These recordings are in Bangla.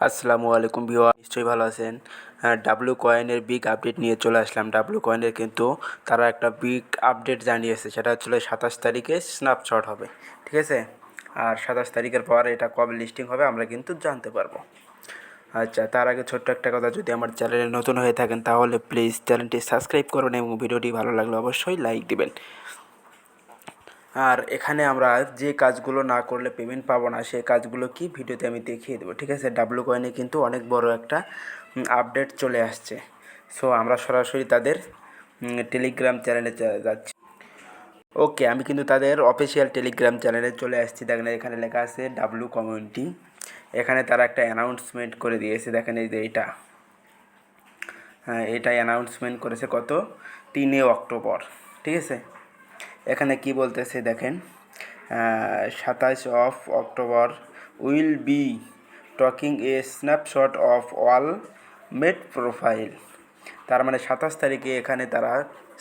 আসসালামু আলাইকুম ভিউয়ার, নিশ্চয়ই ভালো আছেন। ডাব্লু কয়েনের বিগ আপডেট নিয়ে চলে আসলাম। ডাব্লু কয়েনের কিন্তু তারা একটা বিগ আপডেট জানিয়েছে, সেটা হচ্ছিল 27 তারিখে স্ন্যাপশট হবে, ঠিক আছে। আর 27 তারিখের পর এটা কবে লিস্টিং হবে আমরা কিন্তু জানতে পারবো। আচ্ছা, তার আগে ছোট্ট একটা কথা, যদি আমার চ্যানেলে নতুন হয়ে থাকেন তাহলে প্লিজ চ্যানেলটি সাবস্ক্রাইব করবেন এবং ভিডিওটি ভালো লাগলে অবশ্যই লাইক দিবেন। আর এখানে আমরা যে কাজগুলো না করলে পেমেন্ট পাবো না, সেই কাজগুলো কি ভিডিওতে আমি দেখিয়ে দেবো, ঠিক আছে। ডাব্লু কয়েনে কিন্তু অনেক বড় একটা আপডেট চলে আসছে। সো আমরা সরাসরি তাদের টেলিগ্রাম চ্যানেলে যাচ্ছি। ওকে, আমি কিন্তু তাদের অফিসিয়াল টেলিগ্রাম চ্যানেলে চলে আসছি। দেখেন এখানে লেখা আছে ডাব্লু কমিউনিটি। এখানে তারা একটা অ্যানাউন্সমেন্ট করে দিয়েছে, দেখেন এই যে এইটা। হ্যাঁ, এটা অ্যানাউন্সমেন্ট করেছে কত 3 অক্টোবর, ঠিক আছে। এখানে কি বলতেছে দেখেন, 27 October will be talking A snapshot of all made profile. তার মানে 27 তারিখে এখানে তারা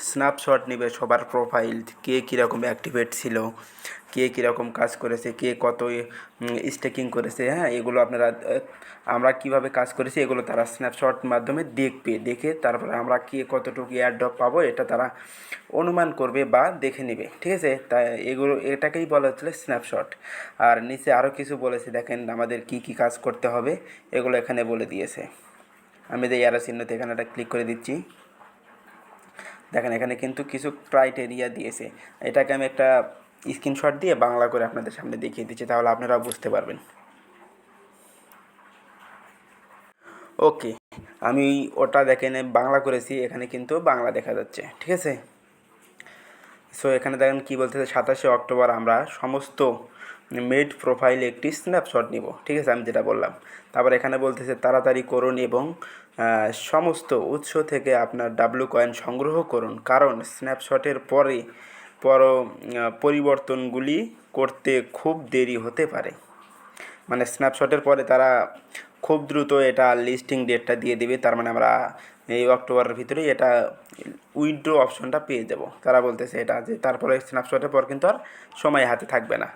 স্ন্যাপশট নেবে সবার প্রোফাইল, কে কীরকম অ্যাক্টিভেট ছিল, কে কীরকম কাজ করেছে, কে কত স্টেকিং করেছে। হ্যাঁ, এগুলো আপনারা আমরা কিভাবে কাজ করেছি এগুলো তারা স্ন্যাপশট মাধ্যমে দেখে তারপরে আমরা কে কতটুকু এয়ারড্রপ পাবো এটা তারা অনুমান করবে বা দেখে নেবে, ঠিক আছে। তাই এটাকেই বলা হচ্ছিল স্ন্যাপশট। আর নিচে আরও কিছু বলেছে, দেখেন আমাদের কি কি কাজ করতে হবে এগুলো এখানে বলে দিয়েছে। আমি যে অ্যারো চিহ্নতে এখানে একটা ক্লিক করে দিচ্ছি। দেখেন এখানে কিন্তু কিছু ক্রাইটেরিয়া দিয়েছে। এটাকে আমি একটা স্ক্রিনশট দিয়ে বাংলা করে আপনাদের সামনে দেখিয়ে দিচ্ছি, তাহলে আপনারাও বুঝতে পারবেন। ওকে, আমি ওটা দেখেন বাংলা করেছি, এখানে কিন্তু বাংলা দেখা যাচ্ছে, ঠিক আছে। সো এখানে দেখেন কী বলতেছে, 27 অক্টোবর আমরা সমস্ত মেড প্রোফাইলে একটি স্ন্যাপশট নিব, ঠিক আছে, আমি যেটা বললাম। তারপর এখানে বলতেছে তাড়াতাড়ি করুন এবং সমস্ত উৎস থেকে আপনার ডাব্লু কয়েন সংগ্রহ করুন, কারণ স্ন্যাপশটের পরিবর্তনগুলি করতে খুব দেরি হতে পারে। মানে স্ন্যাপশটের পরে তারা খুব দ্রুত এটা লিস্টিং ডেটটা দিয়ে দেবে, তার মানে আমরা এই অক্টোবরের ভিতরেই এটা উইথড্র অপশনটা পেয়ে যাব। তারা বলতেছে এটা যে তারপরে স্ন্যাপশটের পর কিন্তু আর সময় হাতে থাকবে না।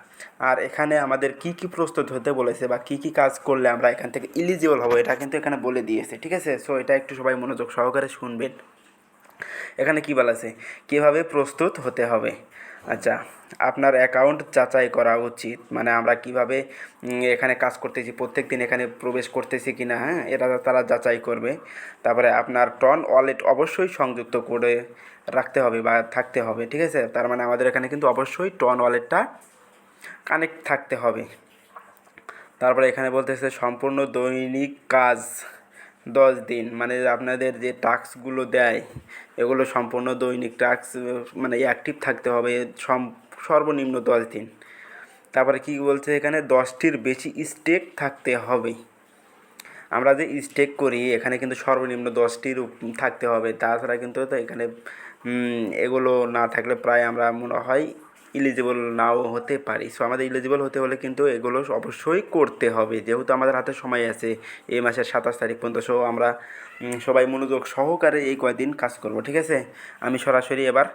আর এখানে আমাদের কি কি প্রস্তুত হতে বলেছে বা কি কি কাজ করলে আমরা এখান থেকে ইলিজিবল হব এটা কিন্তু এখানে বলে দিয়েছে, ঠিক আছে। সো এটা একটু সবাই মনোযোগ সহকারে শুনবেন। এখানে কী বলা আছে, কীভাবে প্রস্তুত হতে হবে। আচ্ছা, আপনার অ্যাকাউন্ট যাচাই করা উচিত, মানে আমরা কিভাবে এখানে কাজ করতেছি, প্রত্যেক দিন এখানে প্রবেশ করতেছি কি না, হ্যাঁ, এটা তারা যাচাই করবে। তারপরে আপনার টন ওয়ালেট অবশ্যই সংযুক্ত করে রাখতে হবে বা থাকতে হবে, ঠিক আছে। তার মানে আমাদের এখানে কিন্তু অবশ্যই টন ওয়ালেটটা কানেক্ট থাকতে হবে। তারপরে এখানে বলতেছে সম্পূর্ণ দৈনিক কাজ 10 দিন, মানে আপনাদের যে টাস্কগুলো দেয় এগুলো সম্পূর্ণ দৈনিক টাস্ক, মানে অ্যাক্টিভ থাকতে হবে সর্বনিম্ন 10 দিন। তারপরে কি বলছে এখানে 10টির বেশি স্টেক থাকতে হবে। আমরা যে স্টেক করি এখানে কিন্তু সর্বনিম্ন 10টির থাকতে হবে, তাছাড়া কিন্তু তো এখানে এগুলো না থাকলে প্রায় আমরা মনে হয় ইলিজিবল নাও হতে পারি। সো আমাদের ইলিজিবল হতে হলে কিন্তু এগুলো অবশ্যই করতে হবে, যেহেতু আমাদের হাতে সময় আছে এই মাসের 27 তারিখ পর্যন্ত। সো আমরা সবাই মনোযোগ সহকারে এই কয়েকদিন কাজ করব, ঠিক আছে। আমি সরাসরি এবার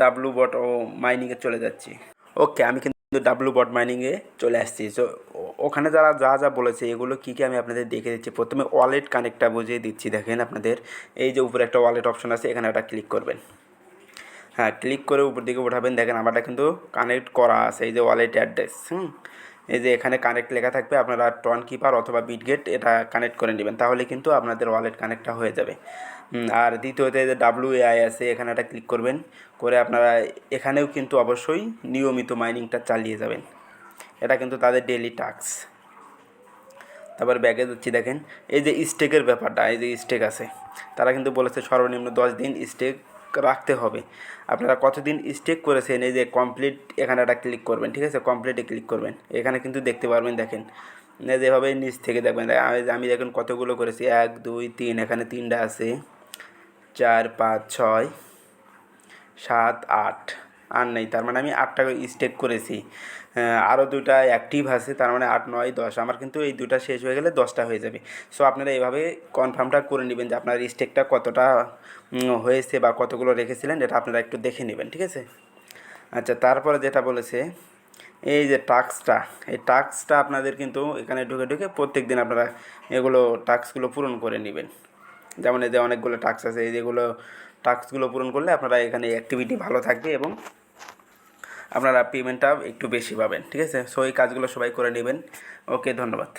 ডাব্লু বট ও মাইনিংয়ে চলে যাচ্ছি। ওকে, আমি কিন্তু ডাব্লু বট মাইনিংয়ে চলে আসছি। সো ওখানে যারা যা যা বলেছে এগুলো কী কী আমি আপনাদের দেখে দিচ্ছি। প্রথমে ওয়ালেট কানেক্টটা বুঝিয়ে দিচ্ছি। দেখেন আপনাদের এই যে উপরে একটা ওয়ালেট অপশন আছে, এখানে একটা ক্লিক করবেন। হ্যাঁ, ক্লিক করে উপর দিকে উঠাবেন, দেখেন আমারটা কিন্তু কানেক্ট করা আছে, এই যে ওয়ালেট অ্যাড্রেস। এই যে এখানে কানেক্ট লেখা থাকবে, আপনারা টন কিপার অথবা বিটগেট এটা কানেক্ট করে নেবেন, তাহলে কিন্তু আপনাদের ওয়ালেট কানেক্টটা হয়ে যাবে। আর দ্বিতীয়ত এই যে WAI আছে, এখানে একটা ক্লিক করবেন, করে আপনারা এখানেও কিন্তু অবশ্যই নিয়মিত মাইনিংটা চালিয়ে যাবেন। এটা কিন্তু তাদের ডেইলি টাস্ক। তারপর ব্যাগে যাচ্ছি, দেখেন এই যে স্টেকের ব্যাপারটা, এই যে স্টেক আছে, তারা কিন্তু বলেছে সর্বনিম্ন 10 দিন স্টেক রাখতে হবে। আপনারা কতদিন স্টেক করেছেন এই যে কমপ্লিট, এখানে একটা ক্লিক করবেন, ঠিক আছে, কমপ্লিটে ক্লিক করবেন। এখানে কিন্তু দেখতে পারবেন, দেখেন যেভাবে নিচ থেকে দেখবেন, আমি দেখুন কতগুলো করেছি, 1 2 3, এখানে 3টা আছে, 4 5 6 7 8, আর নেই, তার মানে আমি 8টা স্টেক করেছি। আরও 2টা অ্যাক্টিভ আছে, তার মানে 8 9 10, আমার কিন্তু এই 2টা শেষ হয়ে গেলে 10টা হয়ে যাবে। সো আপনারা এইভাবে কনফার্মটা করে নেবেন যে আপনার স্টেকটা কতটা হয়েছে বা কতগুলো রেখেছিলেন, এটা আপনারা একটু দেখে নেবেন, ঠিক আছে। আচ্ছা, তারপরে যেটা বলেছে এই যে টাস্কটা, এই টাস্কটা আপনাদের কিন্তু এখানে ঢুকে ঢুকে প্রত্যেক দিন আপনারা এগুলো টাস্কগুলো পূরণ করে নেবেন। যেমন এই যে অনেকগুলো টাস্ক আছে, এই যেগুলো টাস্কগুলো পূরণ করলে আপনারা এখানে অ্যাক্টিভিটি ভালো থাকবে এবং আপনারা পেমেন্টটা একটু বেশি পাবেন। ঠিক আছে, সো এই কাজগুলো সবাই করে নেবেন। ওকে, ধন্যবাদ।